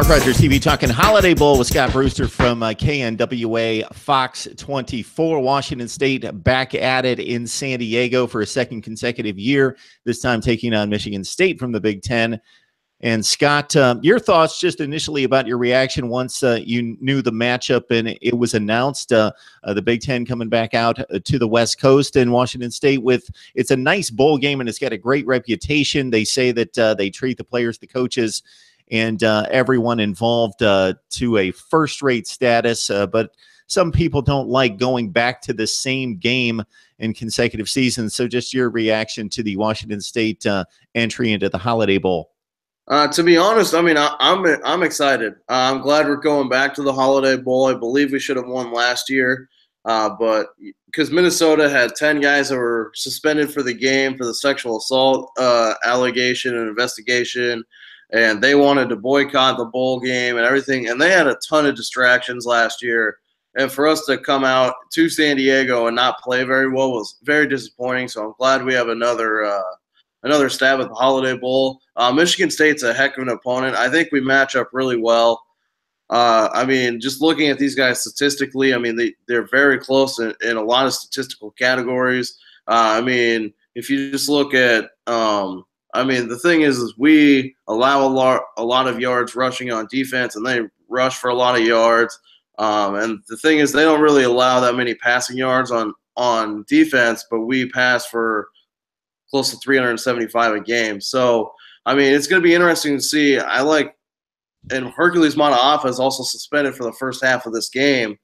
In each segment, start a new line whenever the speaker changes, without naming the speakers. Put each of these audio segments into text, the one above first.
Mark Rogers TV talking Holiday Bowl with Scott Brewster from KNWA Fox 24. Washington State back at it in San Diego for a second consecutive year, this time taking on Michigan State from the Big Ten. And Scott, your thoughts just initially about your reaction once you knew the matchup and it was announced, the Big Ten coming back out to the West Coast and Washington State it's a nice bowl game and it's got a great reputation. They say that they treat the players, the coaches, and everyone involved to a first-rate status. But some people don't like going back to the same game in consecutive seasons. So just your reaction to the Washington State entry into the Holiday Bowl.
To be honest, I mean, I'm excited. I'm glad we're going back to the Holiday Bowl. I believe we should have won last year, but because Minnesota had 10 guys that were suspended for the game for the sexual assault allegation and investigation, and they wanted to boycott the bowl game and everything, and they had a ton of distractions last year. And for us to come out to San Diego and not play very well was very disappointing. So I'm glad we have another stab at the Holiday Bowl. Michigan State's a heck of an opponent. I think we match up really well. I mean, just looking at these guys statistically, I mean, they're very close in a lot of statistical categories. I mean, if you just look at I mean, the thing is we allow a lot of yards rushing on defense, and they rush for a lot of yards. And the thing is they don't really allow that many passing yards on defense, but we pass for close to 375 a game. So, I mean, it's going to be interesting to see. And Hercules Matafa is also suspended for the first half of this game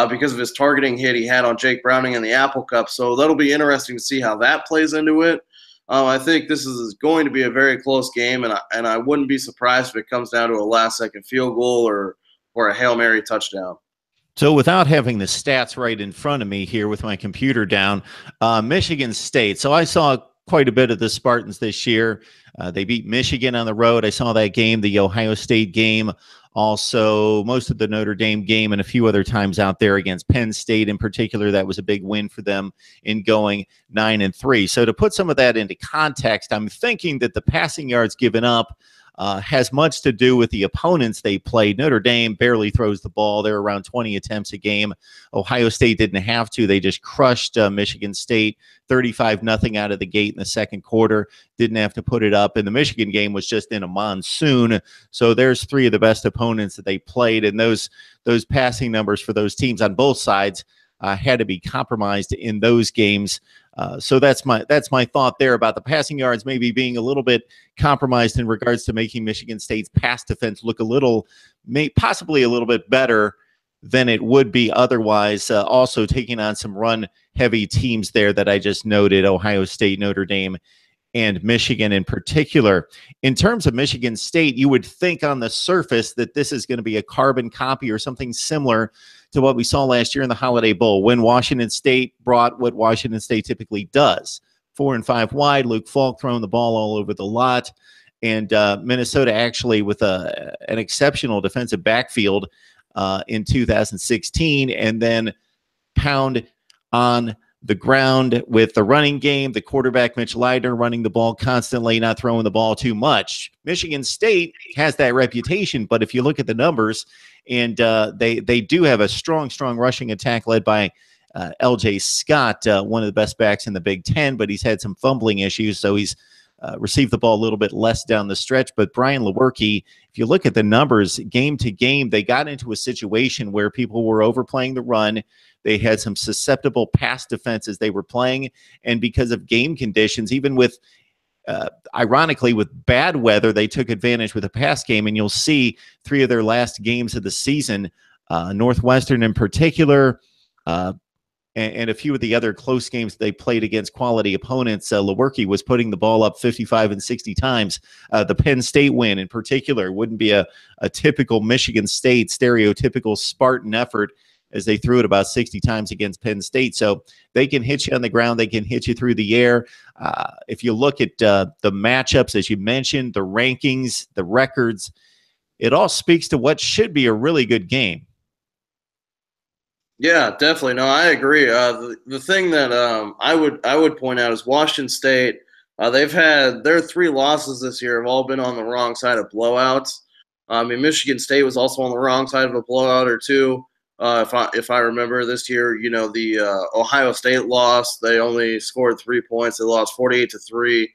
because of his targeting hit he had on Jake Browning in the Apple Cup. So that'll be interesting to see how that plays into it. I think this is going to be a very close game, and I wouldn't be surprised if it comes down to a last-second field goal or a Hail Mary touchdown.
So without having the stats right in front of me here with my computer down, Michigan State. So I saw quite a bit of the Spartans this year. They beat Michigan on the road. I saw that game, the Ohio State game, also most of the Notre Dame game, and a few other times out there against Penn State in particular. That was a big win for them in going 9-3. So to put some of that into context, I'm thinking that the passing yards given up has much to do with the opponents they played. Notre Dame barely throws the ball. They're around 20 attempts a game. Ohio State didn't have to. They just crushed Michigan State 35-0 out of the gate in the second quarter. Didn't have to put it up. And the Michigan game was just in a monsoon. So there's three of the best opponents that they played. And those passing numbers for those teams on both sides had to be compromised in those games. So that's my thought there about the passing yards maybe being a little bit compromised in regards to making Michigan State's pass defense look possibly a little bit better than it would be otherwise. Also taking on some run-heavy teams there that I just noted, Ohio State, Notre Dame, and Michigan in particular. In terms of Michigan State, you would think on the surface that this is going to be a carbon copy or something similar to what we saw last year in the Holiday Bowl when Washington State brought what Washington State typically does. 4 and 5 wide, Luke Falk throwing the ball all over the lot, and Minnesota actually with an exceptional defensive backfield in 2016, and then pound on the ground with the running game, the quarterback Mitch Leidner running the ball constantly, not throwing the ball too much. Michigan State has that reputation, but if you look at the numbers, and they do have a strong rushing attack led by L.J. Scott, one of the best backs in the Big Ten, but he's had some fumbling issues, so he's received the ball a little bit less down the stretch. But Brian Lewerke, if you look at the numbers, game to game, they got into a situation where people were overplaying the run. They had some susceptible pass defenses they were playing, and because of game conditions, even with ironically, with bad weather, they took advantage with a pass game, and you'll see 3 of their last games of the season, Northwestern in particular, and a few of the other close games they played against quality opponents. Lewerke was putting the ball up 55 and 60 times. The Penn State win in particular wouldn't be a typical Michigan State, stereotypical Spartan effort, as they threw it about 60 times against Penn State. So they can hit you on the ground. They can hit you through the air. If you look at the matchups, as you mentioned, the rankings, the records, it all speaks to what should be a really good game.
Yeah, definitely. No, I agree. The thing that I would point out is Washington State. They've had their 3 losses this year have all been on the wrong side of blowouts. I mean, Michigan State was also on the wrong side of a blowout or two. If I remember this year, you know, the Ohio State lost. They only scored 3 points. They lost 48-3.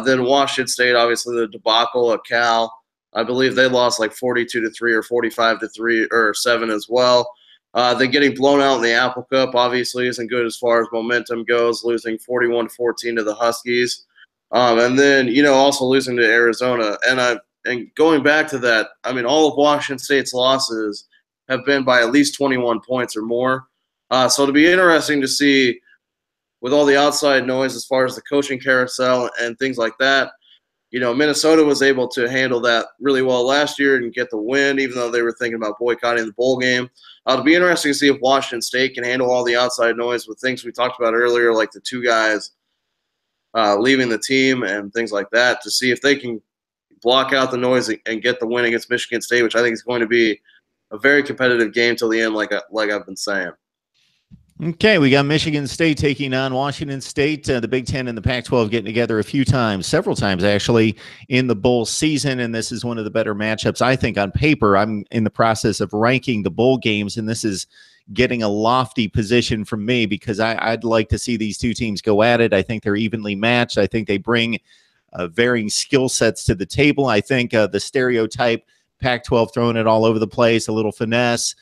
Then Washington State, obviously the debacle at Cal. I believe they lost like 42-3 or 45-3 or 7 as well. Then getting blown out in the Apple Cup obviously isn't good as far as momentum goes, losing 41-14 to the Huskies. And then, you know, also losing to Arizona. And going back to that, I mean, all of Washington State's losses have been by at least 21 points or more. So it'll be interesting to see with all the outside noise as far as the coaching carousel and things like that. You know, Minnesota was able to handle that really well last year and get the win, even though they were thinking about boycotting the bowl game. It'll be interesting to see if Washington State can handle all the outside noise with things we talked about earlier, like the two guys leaving the team and things like that, to see if they can block out the noise and get the win against Michigan State, which I think is going to be a very competitive game till the end, like I've been saying.
Okay, we got Michigan State taking on Washington State. The Big Ten and the Pac-12 getting together a few times, several times actually, in the bowl season, and this is one of the better matchups, I think, on paper. I'm in the process of ranking the bowl games, and this is getting a lofty position from me because I'd like to see these two teams go at it. I think they're evenly matched. I think they bring varying skill sets to the table. I think the stereotype Pac-12 throwing it all over the place, a little finesse,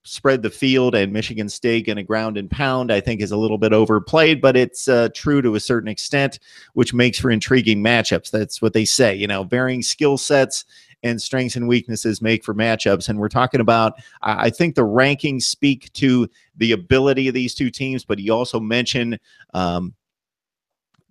spread the field, and Michigan State going to ground and pound, I think is a little bit overplayed, but it's true to a certain extent, which makes for intriguing matchups. That's what they say, you know, varying skill sets and strengths and weaknesses make for matchups. And we're talking about, I think the rankings speak to the ability of these two teams, but you also mentioned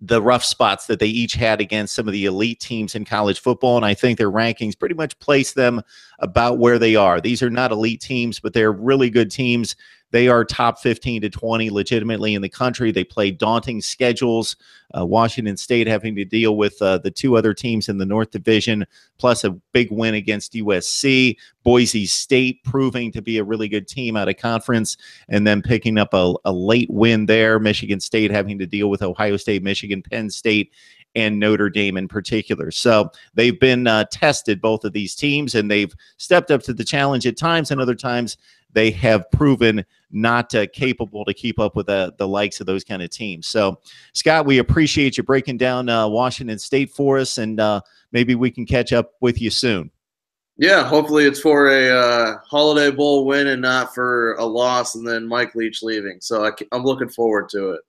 the rough spots that they each had against some of the elite teams in college football. And I think their rankings pretty much place them about where they are. These are not elite teams, but they're really good teams. They are top 15 to 20 legitimately in the country. They play daunting schedules. Washington State having to deal with the two other teams in the North Division, plus a big win against USC. Boise State proving to be a really good team out of conference, and then picking up a late win there. Michigan State having to deal with Ohio State, Michigan, Penn State, and Notre Dame in particular. So they've been tested, both of these teams, and they've stepped up to the challenge at times, and other times they have proven not capable to keep up with the likes of those kind of teams. So, Scott, we appreciate you breaking down Washington State for us, and maybe we can catch up with you soon.
Yeah, hopefully it's for a Holiday Bowl win and not for a loss and then Mike Leach leaving. So I'm looking forward to it.